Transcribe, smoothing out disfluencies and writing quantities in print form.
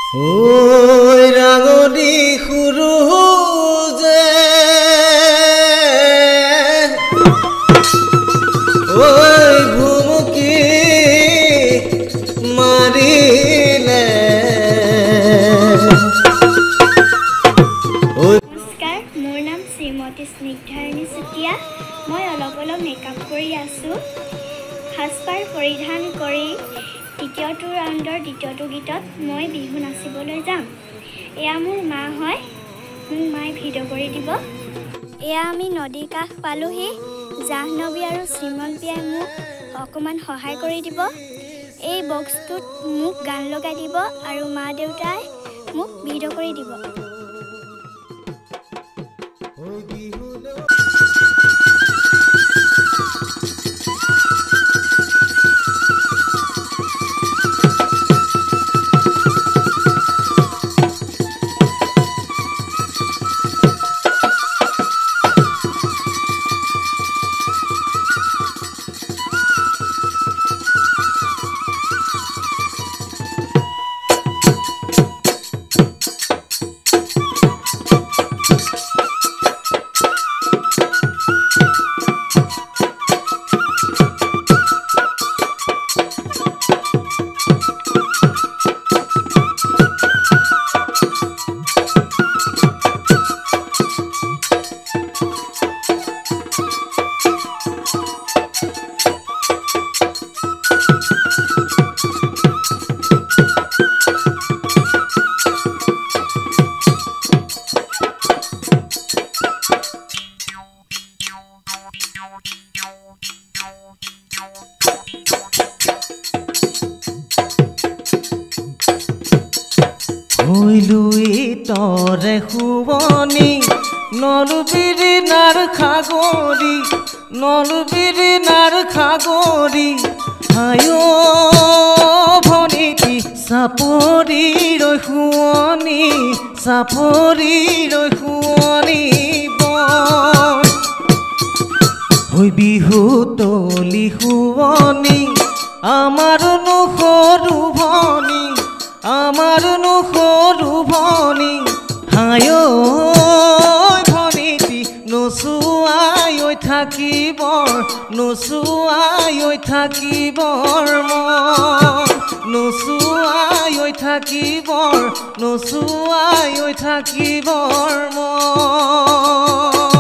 ওই ৰাঙনি সুৰু যে ওই ভুমুকি মাৰিলে নমস্কাৰ মোৰ নাম শ্ৰীমতী স্নিগ্ধাৰাণী চুতীয়া মই অলপ মেকআপ কৰি আছোঁ সাজপাৰ পৰিধান কৰি দ্বিতীয়টো ৰাউণ্ডৰ দ্বিতীয়টো গীতত মই বিহু নাচিবলৈ যাম এয়া মোৰ মা হয় মোক মায়ে ভিডিঅ' কৰি দিব এয়া আমি নদীৰ কাষ পালোহি জাহ্নৱী আৰু শ্ৰীমন্তীয়ে মোক অকণমান সহায় কৰি দিব এই বক্সটোত মোক গান লগাই দিব আৰু মা দেউতাই মোক ভিডিঅ' কৰি দিব লুই তৰে শুৱনি নলুবিৰি নাৰ খাগৰি হায় ভনীতি চাপৰি ৰৈ শুৱনি বন হৈ বিহু তলি শুৱনি আমাৰনো সৰু ভনী হায় ভনীতি নচুৱাই থাকিবৰ মন